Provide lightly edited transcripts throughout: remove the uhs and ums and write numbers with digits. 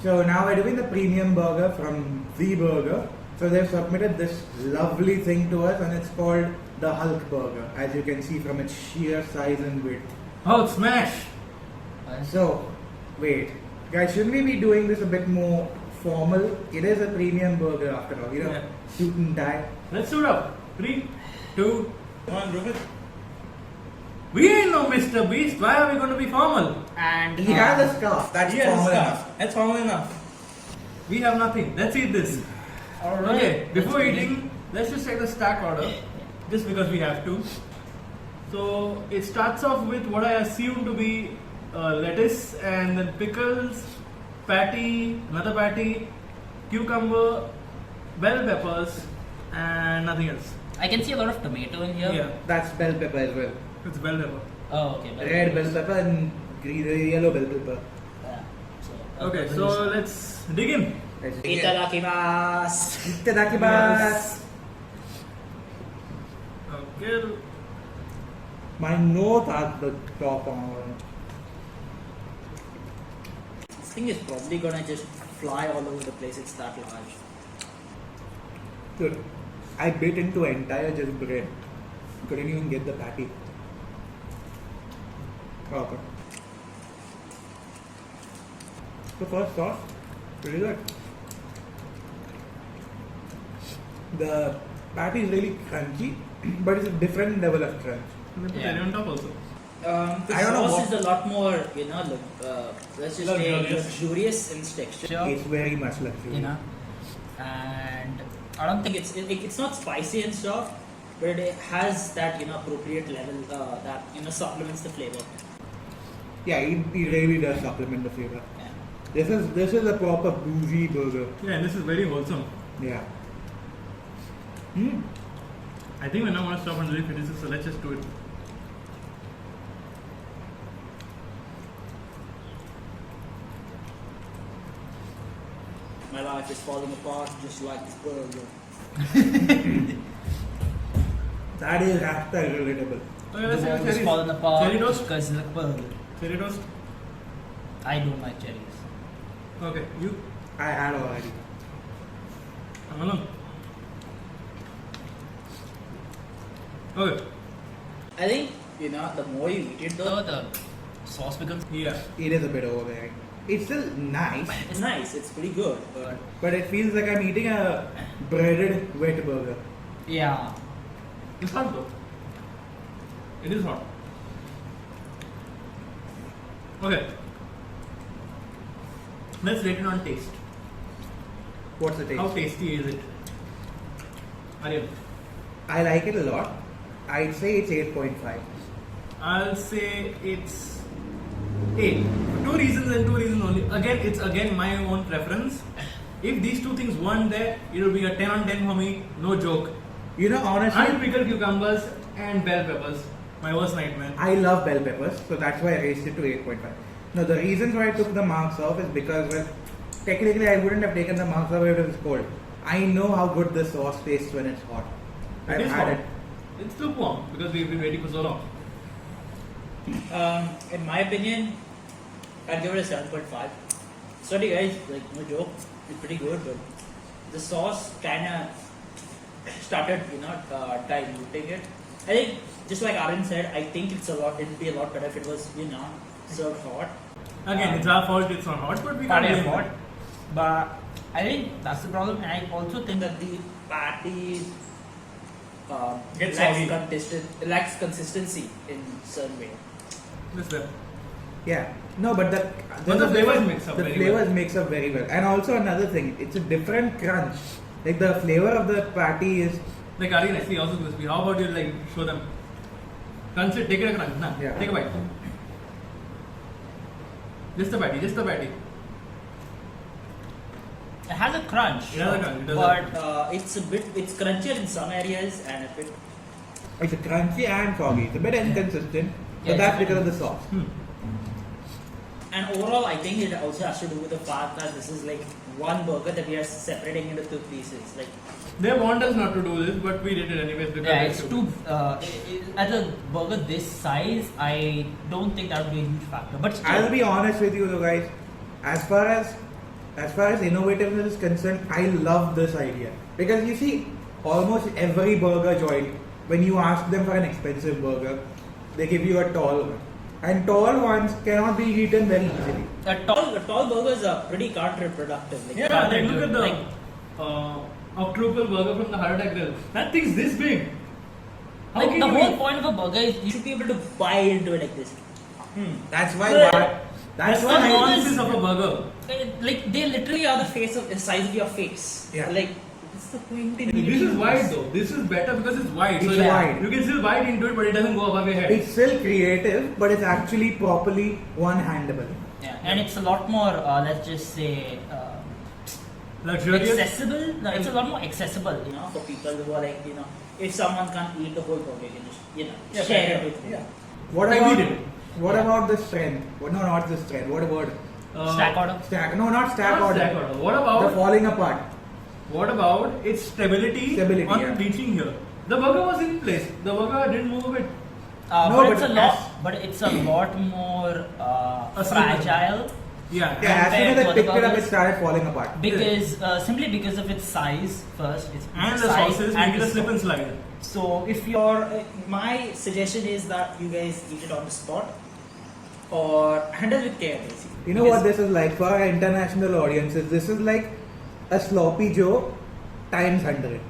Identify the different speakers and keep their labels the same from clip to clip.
Speaker 1: So now we're doing the premium burger from TheBurger. So they've submitted this lovely thing to us and it's called the Hulk Burger, as you can see from its sheer size and width.
Speaker 2: Oh, smash!
Speaker 1: So, wait, guys, shouldn't we be doing this a bit more formal? It is a premium burger after all,
Speaker 2: Yeah.
Speaker 1: suit and tie.
Speaker 2: Let's suit up. 3, 2, 1, Rupit. We ain't no Mr. Beast. Why are we going to be formal?
Speaker 3: And
Speaker 1: He has a scarf, that's
Speaker 2: He has a
Speaker 1: formal
Speaker 2: scarf.
Speaker 1: enough.
Speaker 2: That's formal enough. We have nothing. Let's eat this.
Speaker 3: alright.
Speaker 2: Okay, before
Speaker 3: Let's
Speaker 2: eating, let's just check the stack order. Just because we have to. So it starts off with what I assume to be lettuce and then pickles, patty, another patty, cucumber, bell peppers, and nothing else.
Speaker 3: I can see a lot of tomato in here.
Speaker 2: Yeah,
Speaker 1: That's bell pepper as well.
Speaker 2: it's bell pepper.
Speaker 3: Oh, okay.
Speaker 1: Red bell pepper and green, yellow bell pepper.
Speaker 3: Yeah.
Speaker 2: Okay, so let's dig in.
Speaker 3: Itadakimasu.
Speaker 1: Itadakimasu.
Speaker 2: Okay.
Speaker 1: My nose has the top on.
Speaker 3: This thing is probably gonna just fly all over the place. It's that large.
Speaker 1: Dude, I bit into entire just bread. Couldn't even get the patty. Okay. The first sauce, pretty good. The patty is really crunchy, but it's a different level of crunch.
Speaker 2: Maybe
Speaker 3: Yeah.
Speaker 2: cherry on top also.
Speaker 3: The
Speaker 1: I don't know
Speaker 3: sauce
Speaker 1: what-
Speaker 3: is a lot more, let's just say
Speaker 2: Luxurious.
Speaker 3: luxurious in its texture.
Speaker 1: It's very much luxury.
Speaker 3: And I don't think it's not spicy and stuff, but it has that appropriate level that supplements the flavor.
Speaker 1: Yeah, it really does supplement the flavor.
Speaker 3: Yeah.
Speaker 1: This is a proper boozy burger.
Speaker 2: Yeah, and this is very wholesome.
Speaker 1: Yeah.
Speaker 2: I think we're not going to stop until we finish this, so let's just do it.
Speaker 3: My life is falling apart just like this burger.
Speaker 1: That is hashtag relatable.
Speaker 2: Okay, let's
Speaker 3: The
Speaker 2: have
Speaker 3: world is
Speaker 2: cherries.
Speaker 3: falling apart
Speaker 2: Cherry toast?
Speaker 3: because of the burger.
Speaker 2: Cherry toast.
Speaker 3: I don't like cherries.
Speaker 2: Okay, you.
Speaker 1: I had already.
Speaker 2: Allan. Okay.
Speaker 3: I think the more you eat it, though, the sauce becomes.
Speaker 2: Yeah.
Speaker 1: It is a bit overbearing. It's still nice,
Speaker 3: It's nice. It's pretty good, but
Speaker 1: but it feels like I'm eating a breaded wet burger.
Speaker 3: yeah.
Speaker 2: It's hot though. It is hot. Okay. Let's rate it on taste.
Speaker 1: What's the taste?
Speaker 2: How tasty is it? Aryan.
Speaker 1: I like it a lot. I'd say it's 8.5.
Speaker 2: I'll say it's 8. For two reasons and two reasons only. Again, it's my own preference. If these two things weren't there, it would be a 10 on 10 for me. No joke.
Speaker 1: Honestly,
Speaker 2: Unpickled cucumbers and bell peppers. My worst nightmare.
Speaker 1: I love bell peppers, so that's why I raised it to 8.5. Now, the reasons why I took the marks off is because, well, technically I wouldn't have taken the marks off if it was cold. I know how good the sauce tastes when it's hot. I've
Speaker 2: is
Speaker 1: had
Speaker 2: hot.
Speaker 1: it.
Speaker 2: It's lukewarm because we've been waiting for so long.
Speaker 3: In my opinion, I'd give it a 7.5. Sorry guys, like no joke, it's pretty good, but the sauce kind of started, diluting it. I think, just like Aryan said, I think it'd be a lot better if it was, served hot.
Speaker 2: Again, it's our fault it's not hot, but we can't blame
Speaker 3: hot.
Speaker 2: it.
Speaker 3: But I think that's the problem, and I also think that the patty
Speaker 2: Gets soggy.
Speaker 3: lacks consistency in certain way.
Speaker 2: This way.
Speaker 1: Yeah. No, but the
Speaker 2: flavors mix up
Speaker 1: the
Speaker 2: very
Speaker 1: flavors
Speaker 2: well.
Speaker 1: mix up very well. And also another thing, it's a different crunch. Like the flavor of the patty is
Speaker 2: Like Aryan, I see also crispy. How about you like show them? Crunch it, take it a crunch. Nah,
Speaker 1: Yeah.
Speaker 2: take a bite. Just the patty, just the patty.
Speaker 3: It has a crunch,
Speaker 2: It has a crunch, it does
Speaker 3: but it's crunchier in some areas and a bit.
Speaker 1: it's a crunchy and foggy. It's a bit inconsistent, but
Speaker 3: Yeah,
Speaker 1: that's
Speaker 3: it's
Speaker 1: because of the sauce.
Speaker 3: And overall, I think it also has to do with the fact that this is like one burger that we are separating into two pieces. Like,
Speaker 2: They want us not to do this, but we did it anyways because
Speaker 3: yeah,
Speaker 2: it's
Speaker 3: it's too. As a burger this size, I don't think that would be a huge factor. But still,
Speaker 1: I'll be honest with you though, guys. As far as as far as innovativeness is concerned, I love this idea. Because you see, almost every burger joint, when you ask them for an expensive burger, they give you a tall one. And tall ones cannot be eaten very easily.
Speaker 3: A tall burgers are pretty counterproductive. Like,
Speaker 2: Yeah, like look at the octuple burger from the Heart Attack Grill. That thing's this big. How
Speaker 4: Like
Speaker 3: can
Speaker 4: the
Speaker 3: you
Speaker 4: whole
Speaker 3: eat?
Speaker 4: point of a burger is
Speaker 3: You should be able to bite into it like this.
Speaker 1: That's why.
Speaker 4: But-
Speaker 1: That's
Speaker 2: That's
Speaker 1: why.
Speaker 2: the
Speaker 4: why-
Speaker 2: pieces of a burger.
Speaker 4: like they literally
Speaker 3: Literally are the size of your face.
Speaker 1: Yeah.
Speaker 3: Like, what's the point in
Speaker 2: This
Speaker 3: eating
Speaker 2: is wide though. This is better because it's wide.
Speaker 1: It's
Speaker 2: like,
Speaker 1: wide.
Speaker 2: You can still bite into it, but it doesn't go above your head.
Speaker 1: It's still creative, but it's actually properly one-handable.
Speaker 4: yeah, and it's a lot more let's just say
Speaker 2: Luxurious.
Speaker 4: accessible. No, it's a lot more accessible.
Speaker 3: You know, for people who are like, if someone can't eat the whole burger, you can just,
Speaker 2: Yeah,
Speaker 3: share
Speaker 2: yeah,
Speaker 3: it with them.
Speaker 2: yeah.
Speaker 1: What
Speaker 2: Like
Speaker 1: about
Speaker 2: we did.
Speaker 1: What
Speaker 3: Yeah.
Speaker 1: about the strength? Well, no, not the strength. What about
Speaker 4: Stack order.
Speaker 1: stack? No, not stack
Speaker 2: Not
Speaker 1: order.
Speaker 2: stack order. What
Speaker 1: The
Speaker 2: about
Speaker 1: falling apart.
Speaker 2: its stability,
Speaker 1: Stability,
Speaker 2: on
Speaker 1: yeah.
Speaker 2: reaching here? The burger was in place. The burger didn't move a bit.
Speaker 1: No,
Speaker 4: but it's a
Speaker 1: but
Speaker 4: lot.
Speaker 1: as-
Speaker 4: But it's a lot more
Speaker 2: slippery.
Speaker 4: fragile
Speaker 2: Yeah.
Speaker 1: Yeah, as soon as
Speaker 4: compared
Speaker 1: I
Speaker 4: to
Speaker 1: picked
Speaker 4: other
Speaker 1: it up, it
Speaker 4: burgers.
Speaker 1: started falling apart.
Speaker 4: because simply because of its size. First, it's
Speaker 2: And the
Speaker 4: size
Speaker 2: sauces
Speaker 4: and
Speaker 2: make it
Speaker 4: the
Speaker 2: a slip and
Speaker 4: sauce.
Speaker 2: slide.
Speaker 3: So if you're, my suggestion is that you guys eat it on the spot or handle with care, basically.
Speaker 1: You know what this is like for our international audiences? This is like a sloppy Joe times 100.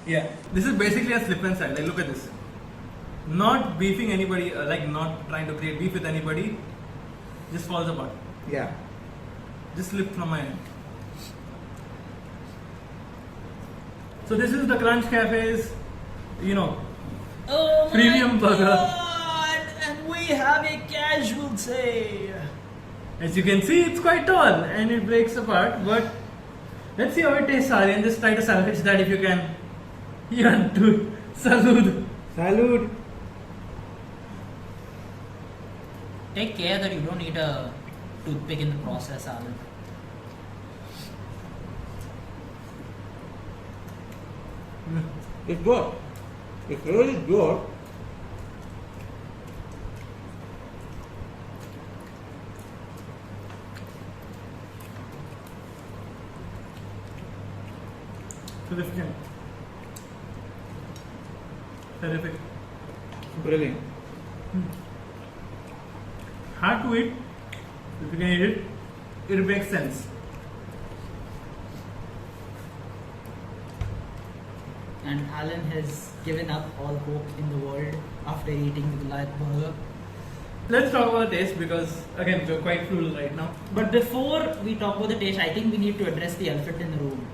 Speaker 2: Yeah. This is basically a slip and slide. Like, look at this. Not beefing anybody, like not trying to create beef with anybody. Just falls apart.
Speaker 1: Yeah.
Speaker 2: Just slipped from my hand. So this is the KrunchCafe's,
Speaker 4: Oh
Speaker 2: Premium
Speaker 4: my
Speaker 2: burger.
Speaker 4: God, and we have a casualty.
Speaker 2: As you can see, it's quite tall and it breaks apart. But let's see how it tastes, Aryan. Just try to salvage that if you can. You want to salute.
Speaker 1: Salud.
Speaker 4: Take care that you don't need a toothpick in the process, Alan.
Speaker 1: It's good. It's really good.
Speaker 2: Terrific. Terrific.
Speaker 1: Brilliant.
Speaker 2: Hard to eat. If you can eat it, it makes sense.
Speaker 4: And Alan has given up all hope in the world after eating the Goliath burger.
Speaker 2: Let's talk about the taste because again we're quite full right now.
Speaker 4: But before we talk about the taste, I think we need to address the elephant in the room.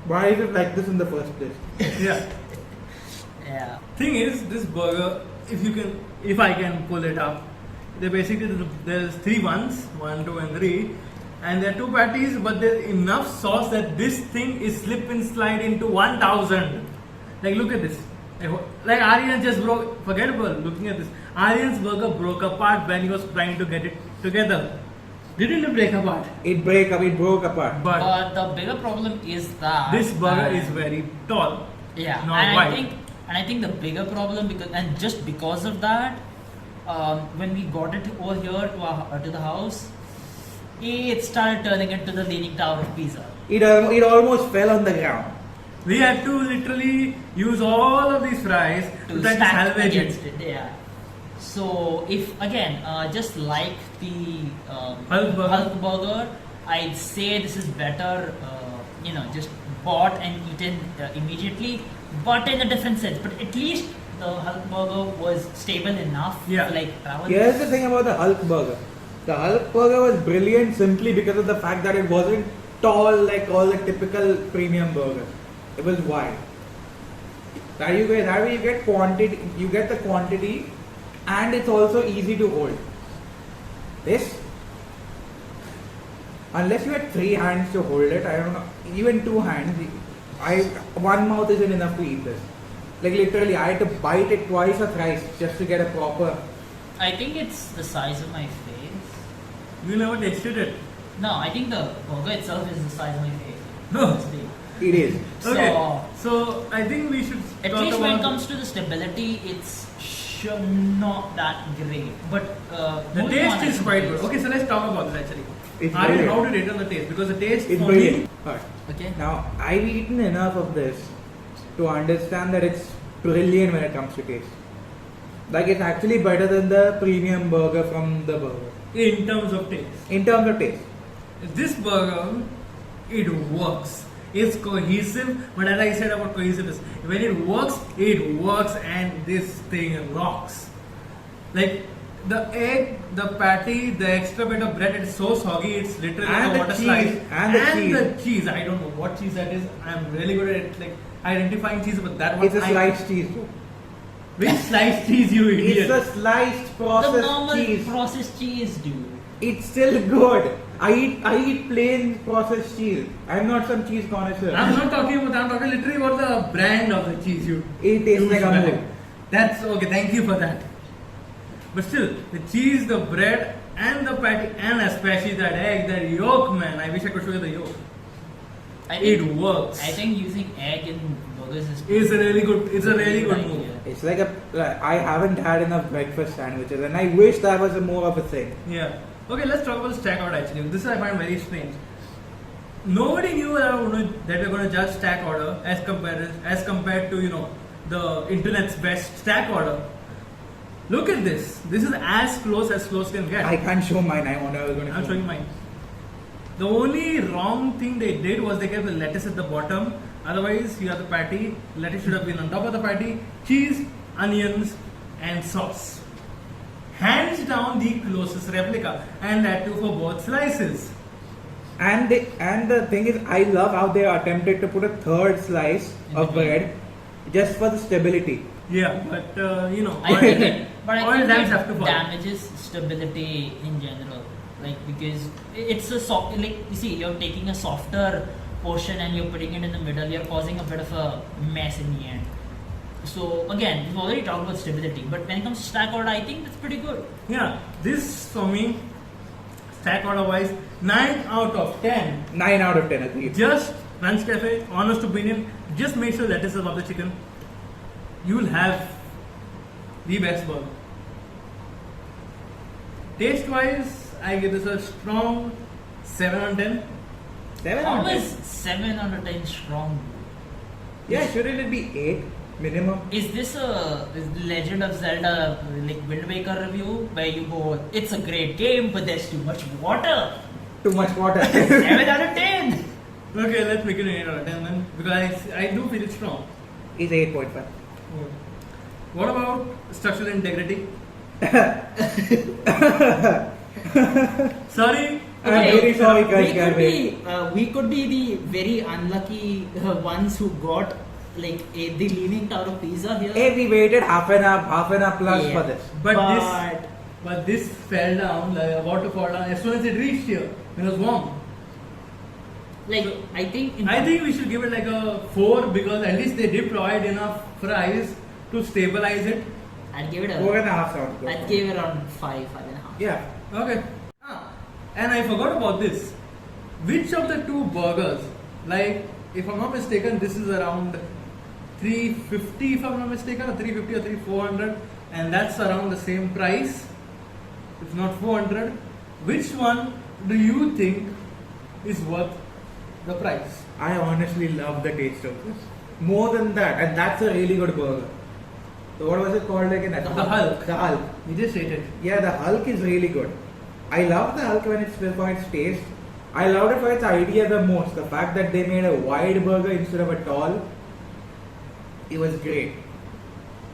Speaker 1: Why is it like this in the first place?
Speaker 2: Yeah.
Speaker 4: Yeah.
Speaker 2: Thing is, this burger, if I can pull it up, there's 3 buns, 1, 2, and 3, and there are 2 patties, but there's enough sauce that this thing is slip and slide into 1,000. Like, look at this. Like Aryan just broke. Forgettable. Looking at this, Aryan's burger broke apart when he was trying to get it together. Didn't it break apart?
Speaker 1: It broke apart.
Speaker 2: But
Speaker 4: the bigger problem is that
Speaker 2: this burger is very tall.
Speaker 4: yeah,
Speaker 2: not
Speaker 4: and
Speaker 2: wide.
Speaker 4: I think the bigger problem just because of that, when we got it over here to the house, it started turning into the Leaning Tower of Pisa.
Speaker 1: It almost fell on the ground.
Speaker 2: We had to literally use all of these fries to try to
Speaker 4: stack
Speaker 2: salvage
Speaker 4: against
Speaker 2: it.
Speaker 4: it. Yeah. So if again, just like the
Speaker 2: Hulk burger.
Speaker 4: burger, I'd say this is better. Just bought and eaten immediately, but in a different sense. But at least the Hulk burger was stable enough
Speaker 2: Yeah.
Speaker 4: to like travel.
Speaker 1: Here's the thing about the Hulk burger. The Hulk burger was brilliant simply because of the fact that it wasn't tall like all the typical premium burgers. It was wide. That way you get quantity, you get the quantity, and it's also easy to hold. This, unless you had 3 hands to hold it, I don't know, even 2 hands, one mouth isn't enough to eat this. Like literally, I had to bite it twice or thrice just to get a proper.
Speaker 4: I think it's the size of my face.
Speaker 2: You never tasted it.
Speaker 4: No, I think the burger itself is the size of my face.
Speaker 2: No.
Speaker 4: Honestly.
Speaker 1: It is.
Speaker 2: Okay.
Speaker 4: So-
Speaker 2: So I think we should
Speaker 4: At
Speaker 2: talk
Speaker 4: least when
Speaker 2: about
Speaker 4: it comes to the stability, it's not that great. But
Speaker 2: the
Speaker 4: moving on,
Speaker 2: taste
Speaker 4: I
Speaker 2: is
Speaker 4: think
Speaker 2: quite
Speaker 4: the
Speaker 2: good.
Speaker 4: taste-
Speaker 2: Okay, so let's talk about this actually.
Speaker 1: It's
Speaker 2: Aryan,
Speaker 1: brilliant.
Speaker 2: how did you rate on the taste? Because the taste
Speaker 1: It's
Speaker 2: for
Speaker 1: brilliant.
Speaker 2: me,
Speaker 1: Alright.
Speaker 4: Okay.
Speaker 1: Now, I've eaten enough of this to understand that it's brilliant when it comes to taste. Like, it's actually better than the premium burger from TheBurger.
Speaker 2: in terms of taste,
Speaker 1: In terms of taste.
Speaker 2: this burger, it works. It's cohesive, but as I said about cohesiveness, when it works, and this thing rocks. Like the egg, the patty, the extra bit of bread, it's so soggy, it's literally
Speaker 1: And
Speaker 2: a
Speaker 1: the
Speaker 2: water
Speaker 1: cheese,
Speaker 2: slice.
Speaker 1: and the cheese.
Speaker 2: I don't know what cheese that is. I'm really good at like identifying cheese, but that one
Speaker 1: It's a sliced cheese.
Speaker 2: Which sliced cheese you
Speaker 1: It's
Speaker 2: idiot?
Speaker 1: a sliced
Speaker 4: The
Speaker 1: processed
Speaker 4: normal
Speaker 1: cheese.
Speaker 4: processed cheese, dude.
Speaker 1: It's still good. I eat plain processed cheese. I'm not some cheese connoisseur.
Speaker 2: I'm talking literally about the brand of the cheese you.
Speaker 1: It tastes like
Speaker 2: douchebag.
Speaker 1: Amul.
Speaker 2: That's okay, thank you for that. But still, the cheese, the bread, and the patty, and especially that egg, that yolk, man. I wish I could show you the yolk. It works.
Speaker 4: I think using egg in burgers is
Speaker 2: It's a really good. It's a really good
Speaker 4: idea.
Speaker 2: move.
Speaker 1: It's like I haven't had enough breakfast sandwiches, and I wish that was more of a thing.
Speaker 2: Yeah. Okay, let's talk about stack order actually. This I find very strange. Nobody knew that we're going to judge stack order as compared to the internet's best stack order. Look at this. This is as close can get.
Speaker 1: I can't show mine. I was going to.
Speaker 2: I'm showing mine. The only wrong thing they did was they kept the lettuce at the bottom. Otherwise, you have the patty. Lettuce should have been on top of the patty. Cheese, onions, and sauce. Hands down the closest replica, and that too for both slices.
Speaker 1: And the thing is, I love how they attempted to put a third slice of bread just for the stability.
Speaker 2: Yeah, but
Speaker 4: I think it, but
Speaker 2: all
Speaker 4: I think
Speaker 2: dams
Speaker 4: it
Speaker 2: have to fall.
Speaker 4: damages stability in general. Like because it's a soft. Like you see, you're taking a softer portion and you're putting it in the middle. You're causing a bit of a mess in the end. So again, we've already talked about stability, but when it comes to stack order, I think it's pretty good.
Speaker 2: Yeah, this for me, stack order wise, 9 out of 10.
Speaker 1: 9 out of 10, agreed.
Speaker 2: Just KrunchCafe, honest opinion, just make sure lettuce is above the chicken. You'll have the best burger. Taste wise, I give this a strong 7 on 10.
Speaker 1: 7
Speaker 4: How
Speaker 1: out of 10.
Speaker 4: is 7 out of 10 strong?
Speaker 1: Yeah, shouldn't it be 8 minimum?
Speaker 4: Is this a Legend of Zelda like Wind Waker review where you go, it's a great game, but there's too much water?
Speaker 1: Too much water.
Speaker 4: 7 out of 10.
Speaker 2: Okay, let's make it an 8 out of 10 then, because I do feel it strong.
Speaker 1: Is 8.5.
Speaker 2: What about structural integrity? Sorry.
Speaker 1: I'm very sorry, guys.
Speaker 5: We could be the very unlucky ones who got the Leaning Tower of Pisa here.
Speaker 1: Hey, we waited half an hour plus
Speaker 5: Yeah.
Speaker 1: for this.
Speaker 2: But this fell down, like about to fall down as soon as it reached here. It was warm.
Speaker 5: I think
Speaker 2: I think we should give it like a 4 because at least they did provide enough fries to stabilize it.
Speaker 5: I'd give it
Speaker 1: 4.5 sounds good.
Speaker 5: I'd give it around 5.5.
Speaker 1: Yeah.
Speaker 2: Okay. And I forgot about this. Which of the two burgers, if I'm not mistaken, this is around 350 if I'm not mistaken, or 350 or 400, and that's around the same price, if not 400. Which one do you think is worth the price?
Speaker 1: I honestly love the taste of this. More than that, and that's a really good burger. So what was it called again?
Speaker 2: The Hulk.
Speaker 1: The Hulk.
Speaker 2: You just ate it.
Speaker 1: Yeah, the Hulk is really good. I love the Hulk when it's for its taste. I loved it for its idea the most. The fact that they made a wide burger instead of a tall, it was great.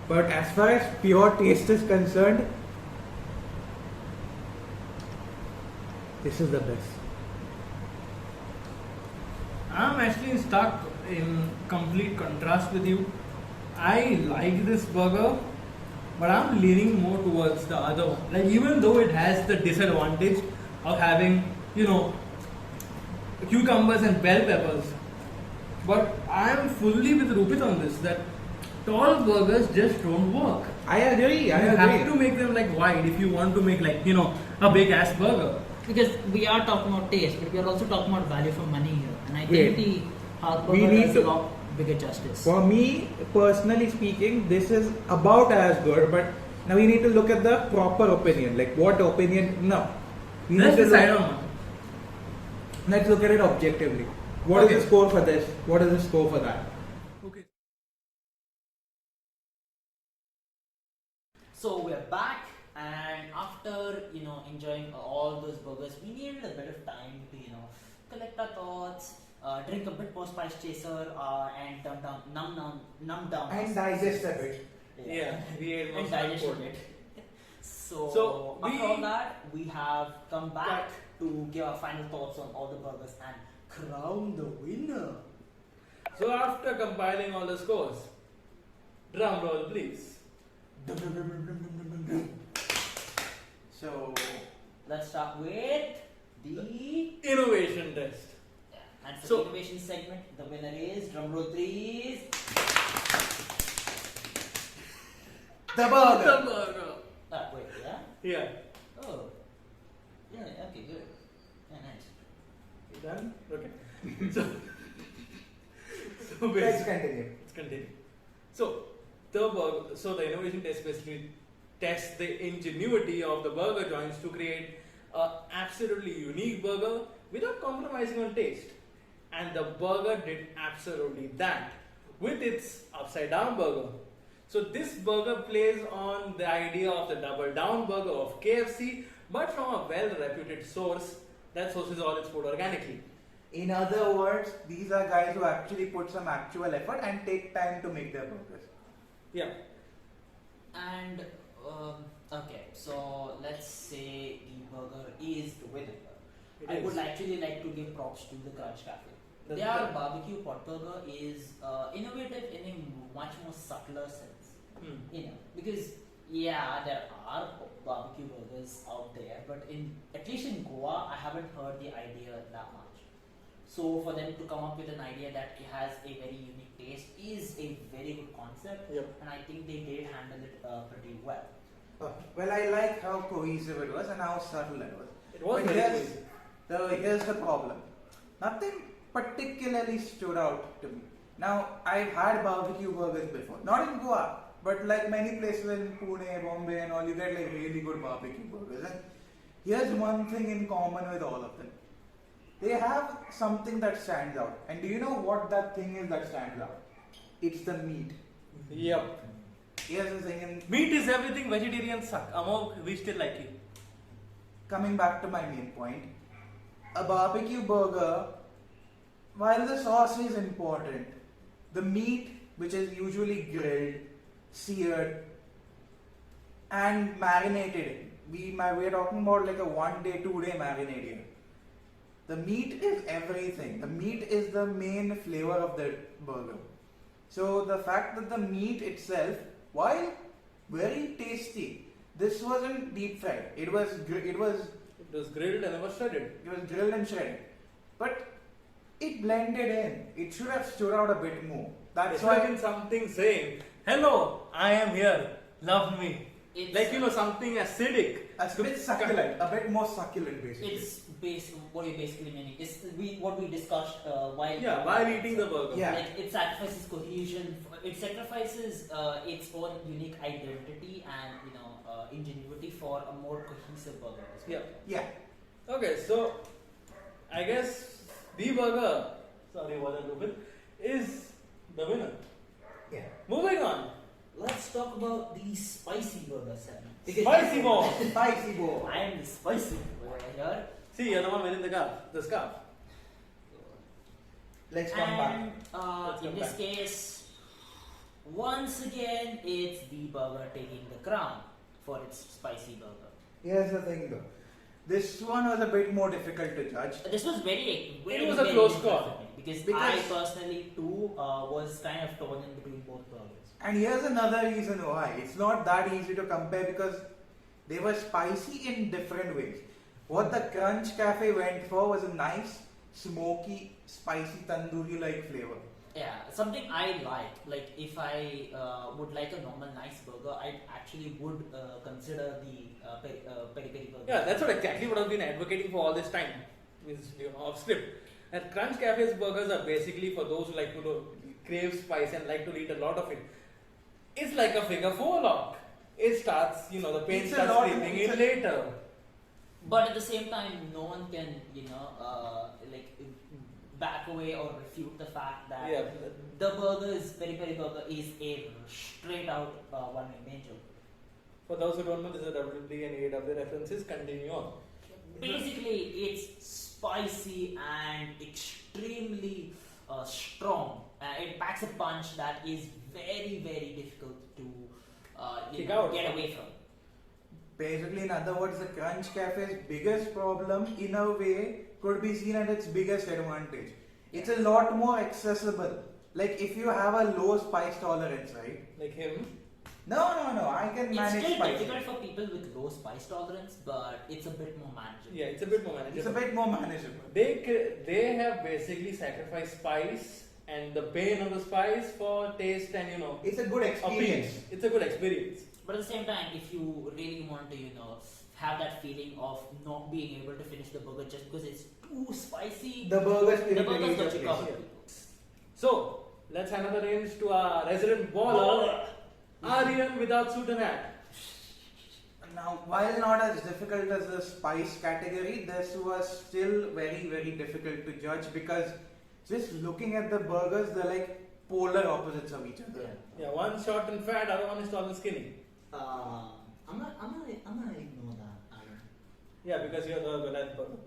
Speaker 1: But as far as pure taste is concerned, this is the best.
Speaker 2: I'm actually stuck in complete contrast with you. I like this burger, but I'm leaning more towards the other one. Even though it has the disadvantage of having, cucumbers and bell peppers, but I'm fully with Rupit on this, that tall burgers just don't work.
Speaker 1: I agree.
Speaker 2: You have to make them wide if you want to make a big ass burger.
Speaker 5: Because we are talking about taste, but we are also talking about value for money here. And I
Speaker 1: Great.
Speaker 5: think the Hulk
Speaker 1: We
Speaker 5: burger
Speaker 1: need
Speaker 5: does
Speaker 1: to-
Speaker 5: a lot bigger justice.
Speaker 1: For me, personally speaking, this is about as good, but now we need to look at the proper opinion. What opinion? No. We
Speaker 2: Let's
Speaker 1: need to
Speaker 2: decide
Speaker 1: look-
Speaker 2: on one.
Speaker 1: Let's look at it objectively. What
Speaker 2: Okay.
Speaker 1: is the score for this? What is the score for that?
Speaker 2: Okay.
Speaker 5: So we're back, and after enjoying all those burgers, we needed a bit of time to collect our thoughts, drink a bit more spice chaser, and numb down,
Speaker 1: And digest a bit.
Speaker 2: Yeah, we ate
Speaker 5: and
Speaker 2: most
Speaker 5: digest a
Speaker 2: of
Speaker 5: bit. So,
Speaker 2: So,
Speaker 5: after
Speaker 2: we-
Speaker 5: all that, we have come back to give our final thoughts on all the burgers and crown the winner.
Speaker 2: So after compiling all the scores, drum roll please.
Speaker 1: So,
Speaker 5: Let's start with the
Speaker 2: Innovation test.
Speaker 5: and for
Speaker 2: So-
Speaker 5: the innovation segment, the winner is drumroll please.
Speaker 1: TheBurger.
Speaker 2: TheBurger.
Speaker 5: Wait, yeah?
Speaker 2: Yeah.
Speaker 5: Oh. Yeah, okay, good. Yeah, nice.
Speaker 2: You done? Okay. So, so
Speaker 1: Let's
Speaker 2: basically,
Speaker 1: continue.
Speaker 2: let's continue. So the innovation test basically tests the ingenuity of the burger joints to create a absolutely unique burger without compromising on taste. And the burger did absolutely that with its upside down burger. So this burger plays on the idea of the double down burger of KFC, but from a well reputed source that sources all its food organically.
Speaker 1: In other words, these are guys who actually put some actual effort and take time to make their burgers.
Speaker 2: Yeah.
Speaker 5: And okay, so let's say the burger is the winner.
Speaker 2: It
Speaker 5: I
Speaker 2: is.
Speaker 5: would actually like to give props to the KrunchCafe.
Speaker 2: That's
Speaker 5: Their
Speaker 2: good.
Speaker 5: barbecue pot burger is innovative in a much more subtler sense. Because there are barbecue burgers out there, but at least in Goa, I haven't heard the idea that much. So for them to come up with an idea that it has a very unique taste is a very good concept,
Speaker 2: Yep.
Speaker 5: and I think they did handle it pretty well.
Speaker 1: Well, I like how cohesive it was and how subtle it was.
Speaker 2: It was
Speaker 1: But
Speaker 2: very
Speaker 1: here's the problem. Nothing particularly stood out to me. Now, I've had barbecue burgers before. Not in Goa, but like many places in Pune, Bombay and all, you get like really good barbecue burgers. And here's one thing in common with all of them. They have something that stands out. And do you know what that thing is that stands out? It's the meat.
Speaker 2: Yep.
Speaker 1: Here's the thing, and
Speaker 2: Meat is everything, vegetarians suck. Amol, we still like you.
Speaker 1: coming back to my main point, a barbecue burger, while the sauce is important, the meat, which is usually grilled, seared, and marinated, we're talking about like a 1 day, 2 day marinade here. The meat is everything. The meat is the main flavor of the burger. So the fact that the meat itself, while very tasty, this wasn't deep fried. It was
Speaker 2: It was grilled and was shredded.
Speaker 1: grilled and shredded, but it blended in. It should have stood out a bit more. That's
Speaker 2: It's like
Speaker 1: why
Speaker 2: in something saying, "Hello, I am here. Love me."
Speaker 5: It's,
Speaker 2: Like something acidic.
Speaker 1: a bit succulent, a bit more succulent, basically.
Speaker 5: it's what you're basically meaning. It's what we discussed
Speaker 2: While eating the burger.
Speaker 1: Yeah.
Speaker 5: Like it sacrifices cohesion. It sacrifices its own unique identity and ingenuity for a more cohesive burger. as well.
Speaker 2: Yeah.
Speaker 1: Yeah.
Speaker 2: Okay, so I guess TheBurger, sorry, wasn't Rupit, is the winner.
Speaker 1: Yeah.
Speaker 2: Moving on.
Speaker 5: Let's talk about the spicy burger segment.
Speaker 2: Spicy ball.
Speaker 1: Spicy bowl.
Speaker 5: I am the spicy boy here.
Speaker 2: See, you're the one wearing the scarf.
Speaker 1: Let's come back.
Speaker 5: And
Speaker 2: Let's
Speaker 5: in
Speaker 2: come
Speaker 5: this
Speaker 2: back.
Speaker 5: case, once again, it's TheBurger taking the crown for its spicy burger.
Speaker 1: Here's the thing though. This one was a bit more difficult to judge.
Speaker 5: This was very
Speaker 2: It was a
Speaker 5: very
Speaker 2: close
Speaker 5: difficult
Speaker 2: call.
Speaker 5: for me because I
Speaker 1: Because-
Speaker 5: personally too was kind of torn in between both burgers.
Speaker 1: And here's another reason why. It's not that easy to compare because they were spicy in different ways. What the KrunchCafe went for was a nice, smoky, spicy tandoori-like flavor.
Speaker 5: Yeah, something I like. Like if I would like a normal nice burger, I actually would consider the peri peri burger.
Speaker 2: Yeah, that's what exactly what I've been advocating for all this time. Is off script. And KrunchCafe's burgers are basically for those who like to crave spice and like to eat a lot of it. It's like a figure 4 lock. It starts, the pain
Speaker 1: It's a
Speaker 2: starts
Speaker 1: lot-
Speaker 2: creeping
Speaker 1: it's
Speaker 2: in
Speaker 1: a-
Speaker 2: later.
Speaker 5: But at the same time, no one can, like back away or refute the fact that
Speaker 2: Yeah.
Speaker 5: the burger is Peri Peri Burger is a straight out one-way main joke.
Speaker 2: For those who don't know, this is a WWE and AEW references. Continue on.
Speaker 5: Basically, it's spicy and extremely strong. It packs a punch that is very, very difficult to
Speaker 2: Kick out.
Speaker 5: get away from.
Speaker 1: Basically, in other words, the Crunch Cafe's biggest problem, in a way, could be seen as its biggest advantage. It's a lot more accessible. Like if you have a low spice tolerance, right?
Speaker 2: Like him.
Speaker 1: No, I can
Speaker 5: It's
Speaker 1: manage
Speaker 5: still
Speaker 1: spice.
Speaker 5: difficult for people with low spice tolerance, but it's a bit more manageable.
Speaker 2: Yeah, it's a bit more manageable.
Speaker 1: It's a bit more manageable.
Speaker 2: They have basically sacrificed spice and the pain of the spice for taste and
Speaker 1: It's a good experience.
Speaker 2: appearance. It's a good experience.
Speaker 5: But at the same time, if you really want to, have that feeling of not being able to finish the burger just because it's too spicy,
Speaker 1: The burger's
Speaker 5: the burger's
Speaker 1: really
Speaker 5: got
Speaker 1: good
Speaker 5: you covered.
Speaker 1: place.
Speaker 2: So let's hand over the reins to our resident baller, Aryan without suit and hat.
Speaker 1: Now, while not as difficult as the spice category, this was still very, very difficult to judge because just looking at the burgers, they're like polar opposites of each other.
Speaker 2: Yeah, one short and fat, other one is tall and skinny.
Speaker 5: I'm gonna ignore that.
Speaker 2: Yeah, because you're the Goliath burger.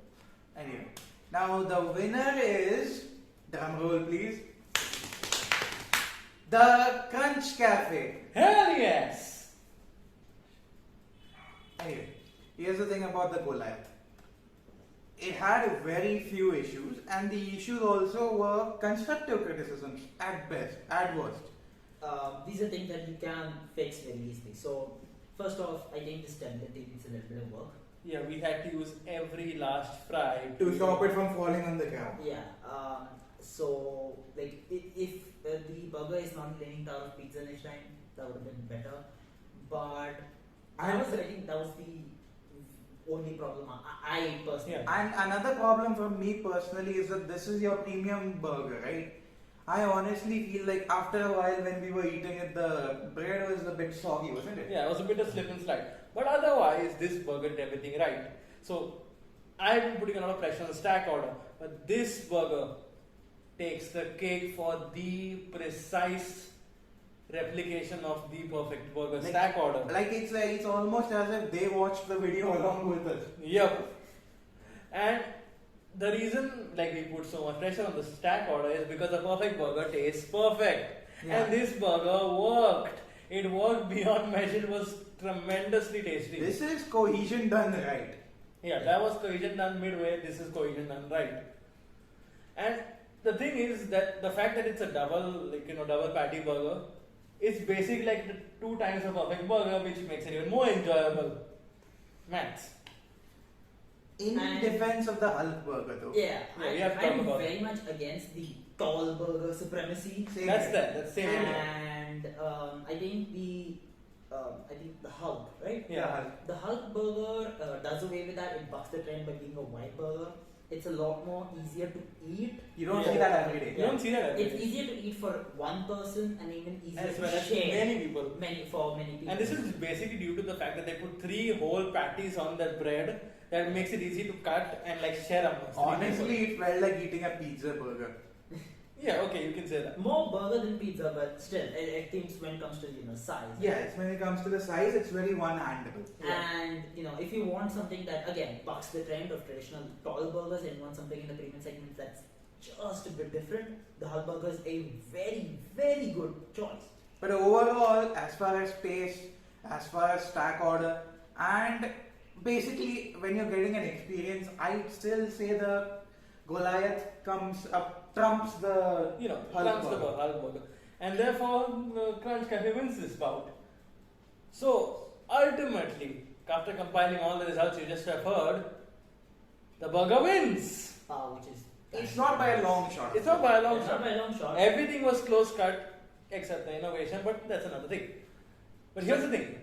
Speaker 1: Anyway, now the winner is, drum roll please, the Crunch Cafe.
Speaker 2: Hell yes!
Speaker 1: Anyway, here's the thing about the Goliath. It had very few issues, and the issues also were constructive criticisms at best, at worst.
Speaker 5: These are things that you can fix very easily. So, first off, I think the stability needs a little bit of work.
Speaker 2: Yeah, we had to use every last fry
Speaker 1: To stop it from falling on the ground.
Speaker 5: Yeah. So, like, if the burger is not leaning out of pizza next time, that would have been better. But I think that was the only problem I personally.
Speaker 2: Yeah.
Speaker 1: And another problem for me personally is that this is your premium burger, right? I honestly feel like after a while when we were eating it, the bread was a bit soggy, wasn't it?
Speaker 2: Yeah, it was a bit of slip and slide. But otherwise, this burger did everything right. So, I've been putting a lot of pressure on the stack order. But this burger takes the cake for the precise replication of the perfect burger stack order.
Speaker 1: Like it's almost as if they watched the video along with us.
Speaker 2: Yep. And the reason like we put so much pressure on the stack order is because the perfect burger tastes perfect.
Speaker 1: Yeah.
Speaker 2: And this burger worked. It worked beyond measure. It was tremendously tasty.
Speaker 1: This is cohesion done right.
Speaker 2: Yeah, that was cohesion done midway. This is cohesion done right. And the thing is that the fact that it's a double patty burger, it's basically like the 2 times a perfect burger, which makes it even more enjoyable. Max.
Speaker 1: In
Speaker 5: And-
Speaker 1: defense of the Hulk burger though.
Speaker 5: Yeah,
Speaker 2: Yeah, we have to talk
Speaker 5: I'm
Speaker 2: about
Speaker 5: very much against the tall burger supremacy.
Speaker 1: Same
Speaker 2: That's
Speaker 1: here.
Speaker 2: that. That's same here.
Speaker 5: And I think the Hulk, right?
Speaker 2: Yeah.
Speaker 5: The Hulk burger does away with that. It bucks the trend by being a white burger. It's a lot more easier to eat.
Speaker 1: You don't
Speaker 2: Yeah.
Speaker 1: see that every day.
Speaker 2: You don't see that every
Speaker 5: It's
Speaker 2: day.
Speaker 5: easier to eat for one person and even easier
Speaker 2: As
Speaker 5: to
Speaker 2: well as
Speaker 5: share
Speaker 2: many people.
Speaker 5: for many people.
Speaker 2: And this is basically due to the fact that they put 3 whole patties on that bread that makes it easy to cut and like share amongst 3
Speaker 1: Honestly,
Speaker 2: people.
Speaker 1: it felt like eating a pizza burger.
Speaker 2: Yeah, okay, you can say that.
Speaker 5: more burger than pizza, but still, I think when it comes to size.
Speaker 1: Yeah, it's when it comes to the size, it's very one-handable.
Speaker 5: And if you want something that again bucks the trend of traditional tall burgers and want something in the premium segment that's just a bit different, the Hulk burger is a very, very good choice.
Speaker 1: But overall, as far as taste, as far as stack order, and basically when you're getting an experience, I'd still say the Goliath trumps the
Speaker 2: Trumps the Hulk burger. And therefore, KrunchCafe wins this bout. So, ultimately, after compiling all the results you just have heard, the burger wins.
Speaker 5: Which is
Speaker 1: It's not by a long shot.
Speaker 2: It's not by a long
Speaker 5: It's
Speaker 2: shot.
Speaker 5: not by a long shot.
Speaker 2: Everything was close cut except the innovation, but that's another thing. But here's the thing.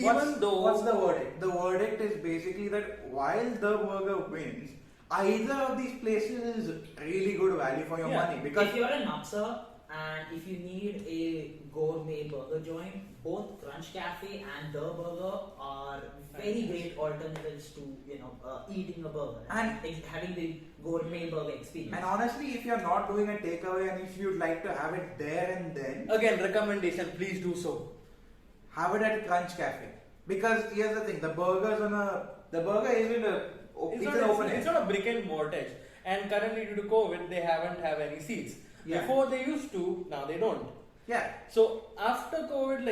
Speaker 1: What's the verdict? The verdict is basically that while the burger wins, either of these places is really good value for your
Speaker 2: Yeah.
Speaker 1: money because
Speaker 5: If you're in Mapusa, And if you need a gourmet burger joint, both KrunchCafe and TheBurger are very great alternatives to eating a burger
Speaker 1: And-
Speaker 5: having the gourmet burger experience.
Speaker 1: And honestly, if you're not doing a takeaway and if you'd like to have it there and then,
Speaker 2: Again, recommendation, please do so.
Speaker 1: have it at KrunchCafe. Because here's the thing, the burger isn't an open
Speaker 2: It's
Speaker 1: air.
Speaker 2: not a brick and mortar. And currently due to COVID, they haven't have any seats.
Speaker 1: Yeah.
Speaker 2: Before they used to, now they don't.
Speaker 1: Yeah.
Speaker 2: So after COVID,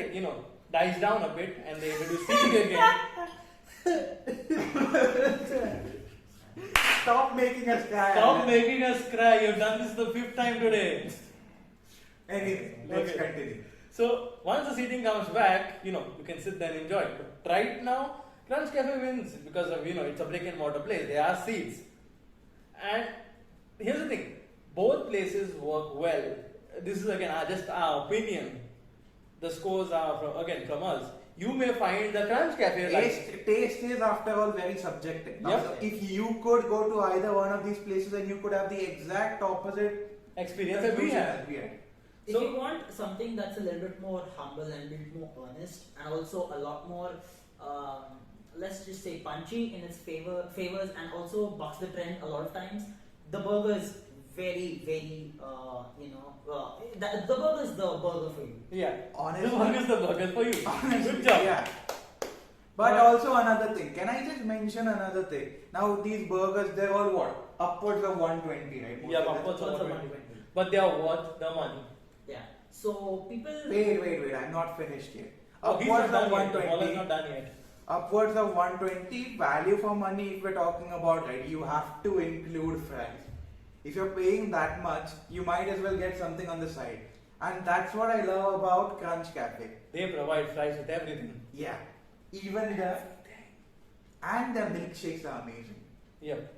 Speaker 2: dies down a bit and they introduce seating again.
Speaker 1: Stop making us cry.
Speaker 2: Stop
Speaker 1: Alan.
Speaker 2: making us cry. You've done this the 5th time today.
Speaker 1: Anyway, let's
Speaker 2: Okay.
Speaker 1: continue.
Speaker 2: So once the seating comes back, you can sit there and enjoy it. But right now, KrunchCafe wins because of it's a brick and mortar place. There are seats. And here's the thing, both places work well. This is again just our opinion. The scores are from us. You may find the KrunchCafe
Speaker 1: Taste is after all very subjective. Now,
Speaker 2: Yep.
Speaker 1: if you could go to either one of these places and you could have the exact opposite
Speaker 2: experience that we have.
Speaker 1: conclusion as we had.
Speaker 5: If
Speaker 2: So-
Speaker 5: you want something that's a little bit more humble and a bit more earnest, and also a lot more, let's just say, punchy in its favors, and also bucks the trend a lot of times, the burger is very, very, the burger is the burger for you.
Speaker 2: Yeah.
Speaker 1: Honestly-
Speaker 2: The burger is the burger for you.
Speaker 1: Honestly,
Speaker 2: Good job.
Speaker 1: Yeah. But also another thing. Can I just mention another thing? Now these burgers, they're all what? Upwards of 120, right? Most
Speaker 2: Yeah,
Speaker 1: of them.
Speaker 2: upwards of
Speaker 5: Upwards of
Speaker 2: 120. But they are worth the money.
Speaker 5: Yeah. So people.
Speaker 1: Wait. I'm not finished yet.
Speaker 2: Oh, he's
Speaker 1: Upwards
Speaker 2: not
Speaker 1: of
Speaker 2: done yet. The ball is
Speaker 1: 120.
Speaker 2: not done yet.
Speaker 1: Upwards of 120, value for money if we're talking about, right, you have to include fries. If you're paying that much, you might as well get something on the side. And that's what I love about KrunchCafe.
Speaker 2: They provide fries with everything.
Speaker 1: Yeah. Even and the milkshakes are amazing.
Speaker 2: Yep.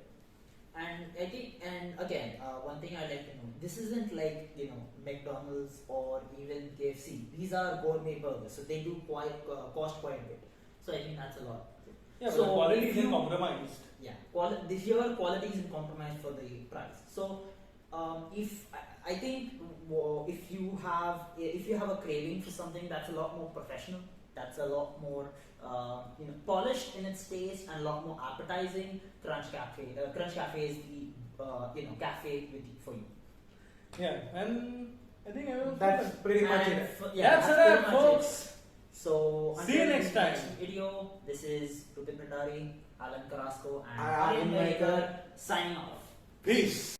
Speaker 5: And I think, and again, one thing I'd like to know, this isn't like, McDonald's or even KFC. These are gourmet burgers, so they do cost quite a bit. So I think that's a lot.
Speaker 2: Yeah,
Speaker 5: So
Speaker 2: but the quality
Speaker 5: if
Speaker 2: isn't
Speaker 5: you-
Speaker 2: compromised.
Speaker 5: Yeah, this year quality isn't compromised for the price. So if I think if you have a craving for something that's a lot more professional, that's a lot more polished in its taste and a lot more appetizing, KrunchCafe is the cafe for you.
Speaker 2: Yeah, and I think everyone's
Speaker 1: That's
Speaker 2: covered.
Speaker 1: pretty much
Speaker 5: And
Speaker 1: it.
Speaker 2: That's a
Speaker 5: pretty
Speaker 2: wrap,
Speaker 5: much
Speaker 2: folks.
Speaker 5: it. So
Speaker 2: See you
Speaker 5: until
Speaker 2: next
Speaker 5: the
Speaker 2: time.
Speaker 5: video, this is Rupit, Alan Carrasco, and
Speaker 1: Aryan
Speaker 5: Aryan signing off.
Speaker 2: Peace.